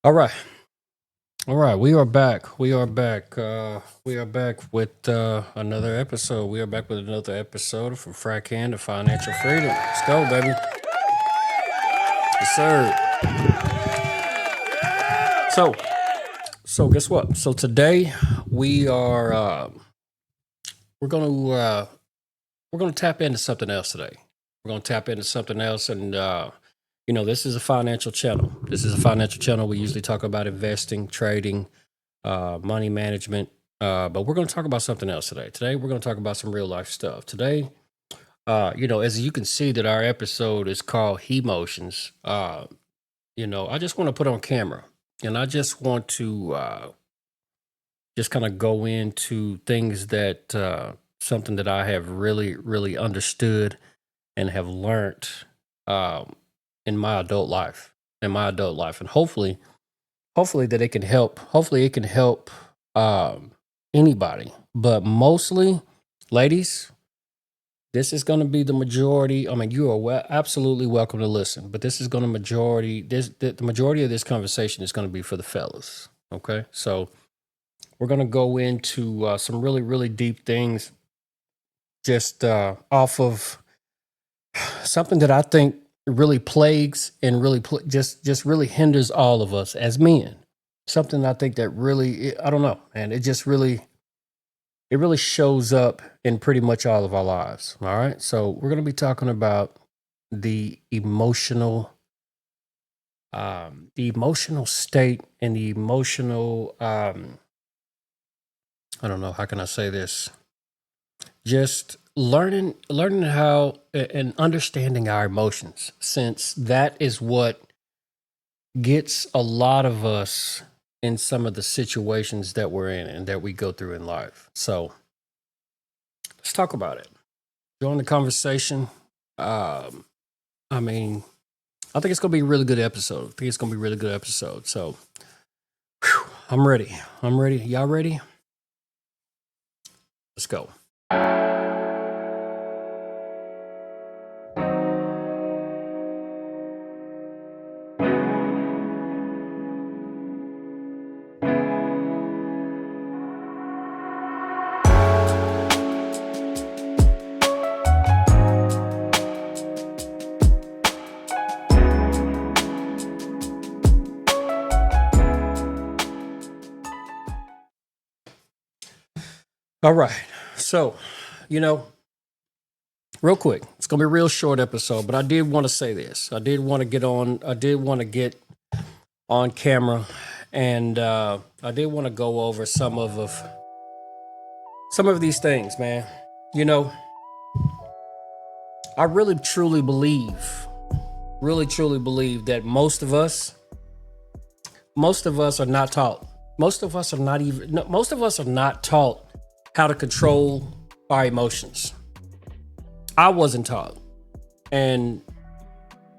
All right. All right. We are back. We are back with another episode. We are back with another episode from Frack Hand to Financial Freedom. Let's go, baby. Yes, sir. So guess what? So today we are we're gonna tap into something else today. We're gonna tap into something else, and this is a financial channel. This is a financial channel. We usually talk about investing, trading, money management. But we're going to talk about something else today. Today, we're going to talk about some real life stuff. Today, as you can see, that our episode is called Emotions. I just want to put on camera, and I just want to just kind of go into things that something that I have really, really understood and have learned in my adult life. And hopefully that it can help. Hopefully it can help anybody, but mostly ladies. This is going to be the majority. I mean, you are absolutely welcome to listen, but this is going to majority. The majority of this conversation is going to be for the fellas. Okay, so we're going to go into some really, really deep things, just off of something that I think really plagues and really just really hinders all of us as men. Something I think that really, I don't know, and it really shows up in pretty much all of our lives. All right. So we're going to be talking about the emotional state and the emotional, I don't know, how can I say this? Just learning how and understanding our emotions, since that is what gets a lot of us in some of the situations that we're in and that we go through in life. So let's talk about it. Join the conversation. I mean, I think it's gonna be a really good episode. I think it's gonna be a really good episode. So I'm ready. I'm ready. Y'all ready? Let's go. All right. So, real quick, it's gonna be a real short episode, but I did want to say this. I did want to get on camera, and I did want to go over some of these things, man. You know, I really truly believe that most of us are not taught. Most of us are not taught how to control our emotions. I wasn't taught. And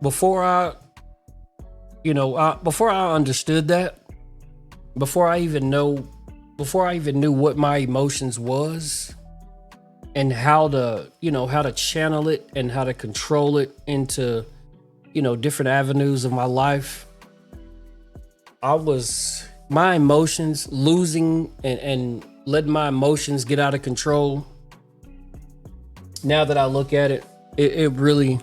before before I understood that, before I even knew what my emotions was and how to channel it and how to control it into, different avenues of my life, my emotions losing and letting my emotions get out of control. Now that I look at it, it really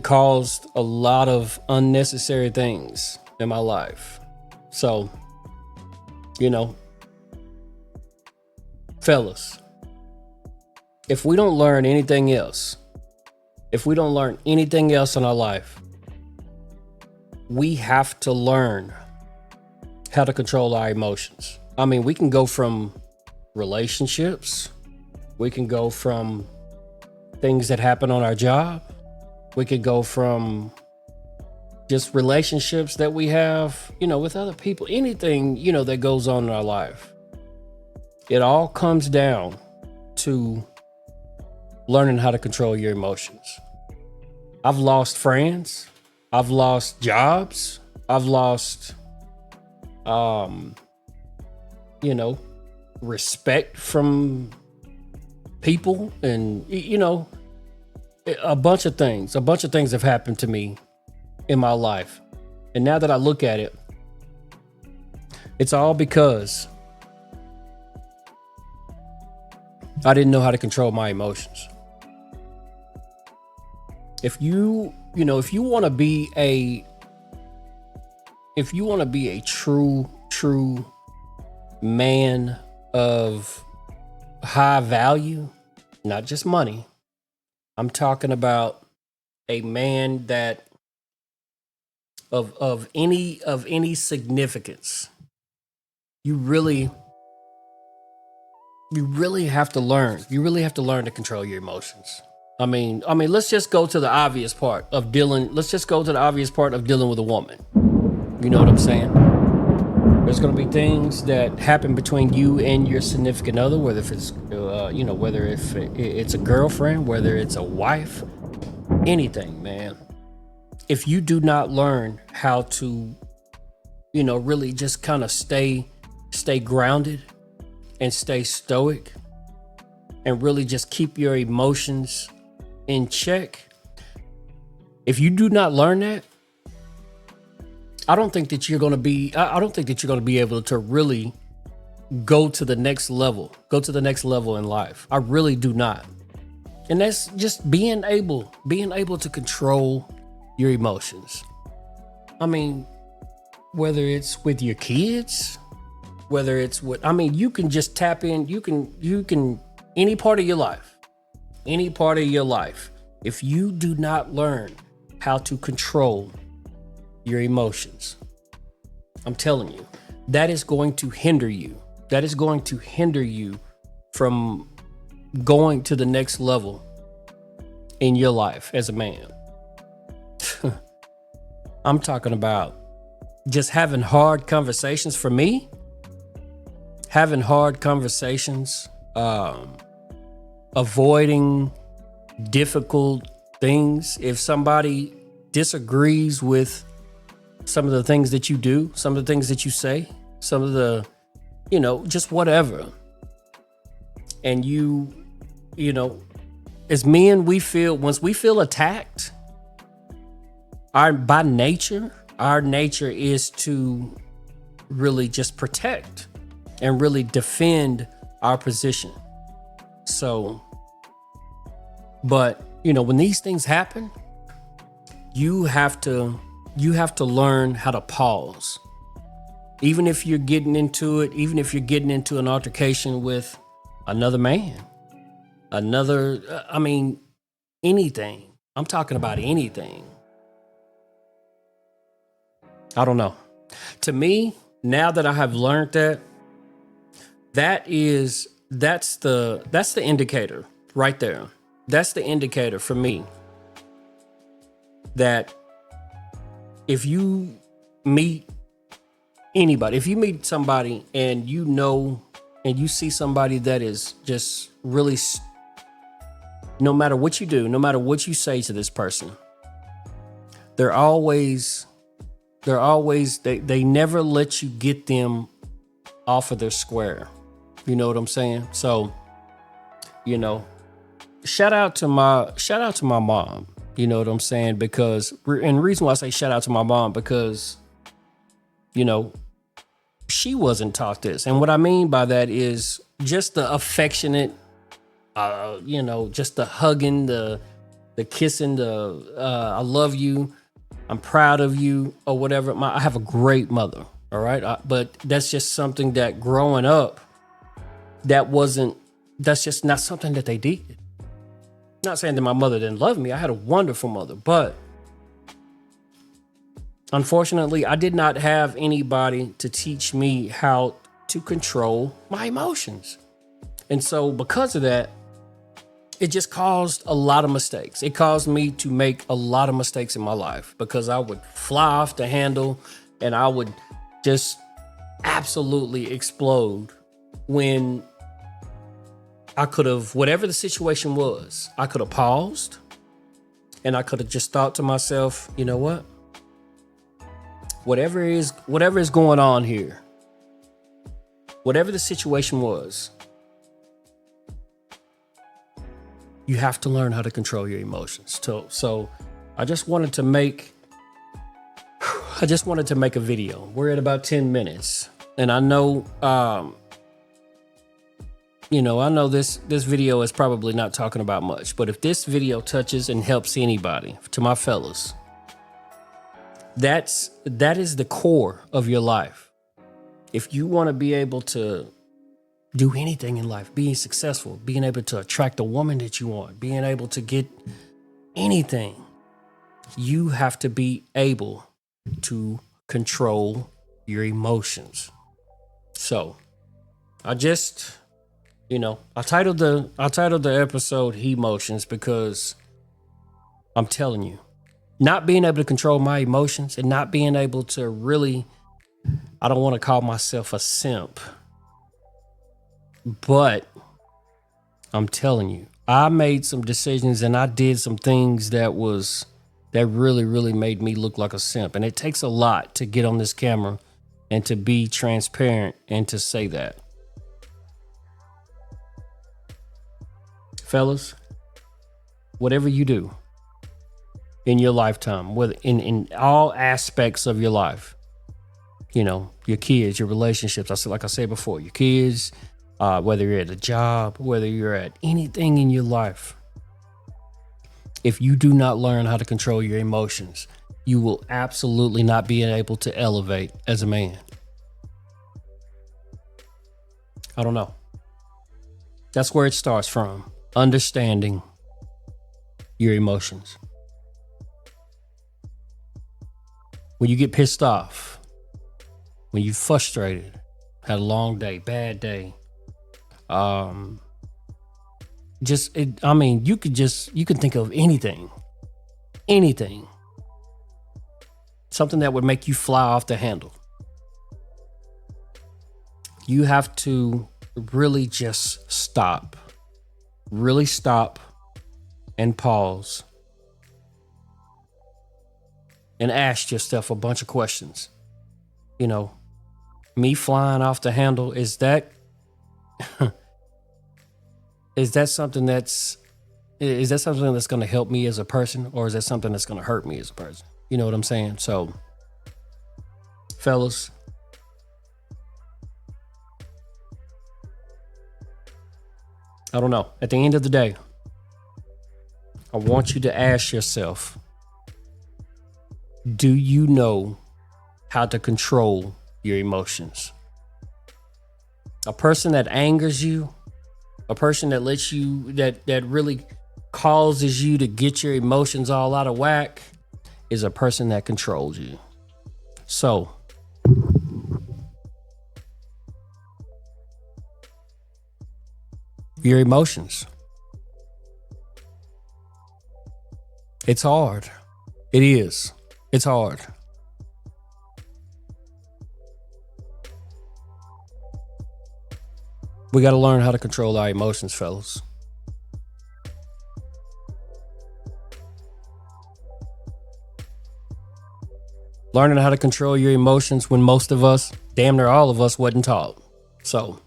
caused a lot of unnecessary things in my life. So, fellas, if we don't learn anything else, in our life, we have to learn how to control our emotions. I mean, we can go from relationships, we can go from things that happen on our job, we could go from just relationships that we have, with other people, anything, that goes on in our life. It all comes down to learning how to control your emotions. I've lost friends, I've lost jobs, I've lost respect from people, and a bunch of things have happened to me in my life, And now that I look at it, it's all because I didn't know how to control my emotions. If you want to be a true man of high value, not just money. I'm talking about a man that of any significance. You really have to learn. You really have to learn to control your emotions. I mean, let's just go to the obvious part of dealing. Let's just go to the obvious part of dealing with a woman. You know what I'm saying? There's going to be things that happen between you and your significant other, whether if it's, whether if it's a girlfriend, whether it's a wife, anything, man. If you do not learn how to, really just kind of stay grounded and stay stoic and really just keep your emotions in check. If you do not learn that, I don't think that you're going to be able to really go to the next level in life. I really do not. And that's just being able to control your emotions. I mean, whether it's with your kids, whether it's you can just tap in, you can any part of your life. If you do not learn how to control your emotions, I'm telling you, that is going to hinder you. That is going to hinder you from going to the next level in your life as a man. I'm talking about just having hard conversations. For me, having hard conversations, avoiding difficult things. If somebody disagrees with some of the things that you do, some of the things that you say, some of the, just whatever. And as men, once we feel attacked, our nature is to really just protect and really defend our position. So, but when these things happen, you have to learn how to pause. Even if you're getting into an altercation with another man, anything. I'm talking about anything. I don't know. To me, now that I have learned that's the indicator right there. That's the indicator for me that if you meet anybody, if you meet somebody and you see somebody that is just really, no matter what you do, no matter what you say to this person, they never let you get them off of their square. You know what I'm saying? So, shout out to my mom. You know what I'm saying? And the reason why I say shout out to my mom, because, she wasn't taught this. And what I mean by that is just the affectionate, just the hugging, the kissing, I love you, I'm proud of you, or whatever. I have a great mother, all right? But that's just something that growing up, that's just not something that they did. Not saying that my mother didn't love me. I had a wonderful mother, but unfortunately, I did not have anybody to teach me how to control my emotions. And so because of that, it just caused a lot of mistakes. It caused me to make a lot of mistakes in my life because I would fly off the handle and I would just absolutely explode when I could have, whatever the situation was, I could have paused and I could have just thought to myself, you know what? Whatever is going on here, whatever the situation was, you have to learn how to control your emotions. So I just wanted to make I just wanted to make a video. We're at about 10 minutes. And I know, I know this video is probably not talking about much, but if this video touches and helps anybody, to my fellas, that is the core of your life. If you want to be able to do anything in life, being successful, being able to attract the woman that you want, being able to get anything, you have to be able to control your emotions. So I just, I titled the episode Emotions because I'm telling you, not being able to control my emotions and not being able to really, I don't want to call myself a simp, but I'm telling you, I made some decisions and I did some things that really, really made me look like a simp. And it takes a lot to get on this camera and to be transparent and to say that. Fellas, whatever you do in your lifetime, whether in all aspects of your life, your kids, your relationships, like I said before, your kids, whether you're at a job, whether you're at anything in your life, if you do not learn how to control your emotions, you will absolutely not be able to elevate as a man. I don't know. That's where it starts from. Understanding your emotions. When you get pissed off, when you're frustrated, had a long day, bad day, you can think of anything, something that would make you fly off the handle. You have to really just stop and pause and ask yourself a bunch of questions. Me flying off the handle, is that something that's going to help me as a person, or is that something that's going to hurt me as a person? You know what I'm saying? So, fellas, I don't know. At the end of the day, I want you to ask yourself, do you know how to control your emotions? A person that angers you, a person that lets you, that really causes you to get your emotions all out of whack, is a person that controls you. So, your emotions. It's hard. It is. It's hard. We got to learn how to control our emotions, fellas. Learning how to control your emotions when most of us, damn near all of us, wasn't taught. So,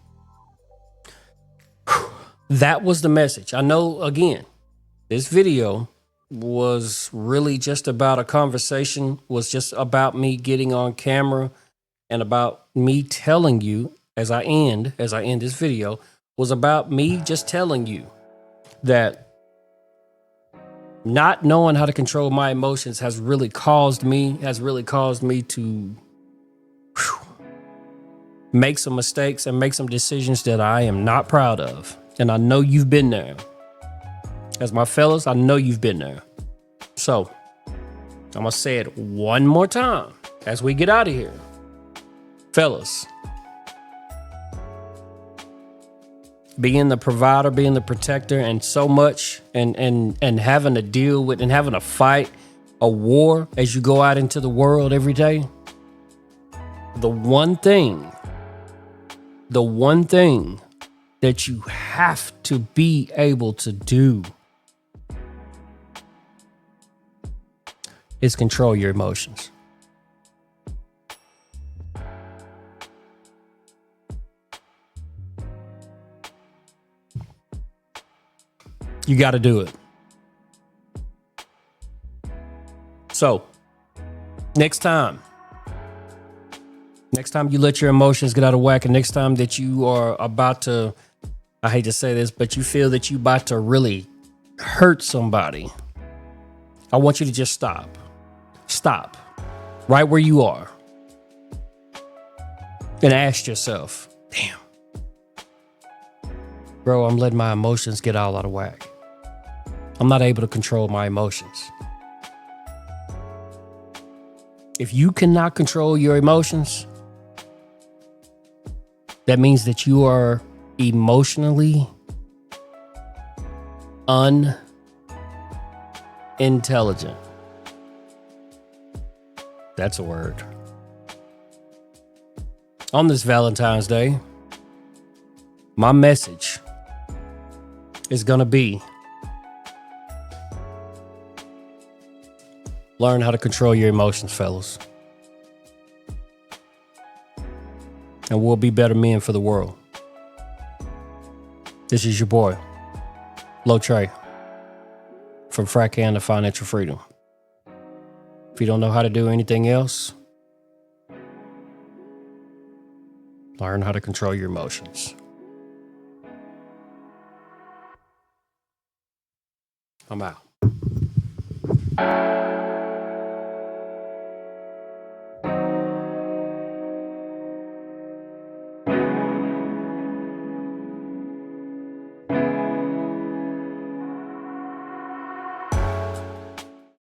that was the message. I know, again, this video was really just about a conversation, was just about me getting on camera and about me telling you as I end this video, was about me just telling you that not knowing how to control my emotions has really caused me to make some mistakes and make some decisions that I am not proud of. And I know you've been there. As my fellas, I know you've been there. So, I'm going to say it one more time as we get out of here. Fellas, being the provider, being the protector, and so much, and having to deal with and having to fight a war as you go out into the world every day, the one thing that you have to be able to do is control your emotions. You got to do it. So, next time Next time you let your emotions get out of whack, and next time that you are about to, I hate to say this, but you feel that you about to really hurt somebody, I want you to just stop. Stop right where you are and ask yourself, damn, bro, I'm letting my emotions get all out of whack. I'm not able to control my emotions. If you cannot control your emotions, that means that you are emotionally unintelligent. That's a word. On this Valentine's Day, my message is going to be learn how to control your emotions, fellas. And we'll be better men for the world. This is your boy, Lo Trey, from Frack Hand to Financial Freedom. If you don't know how to do anything else, learn how to control your emotions. I'm out.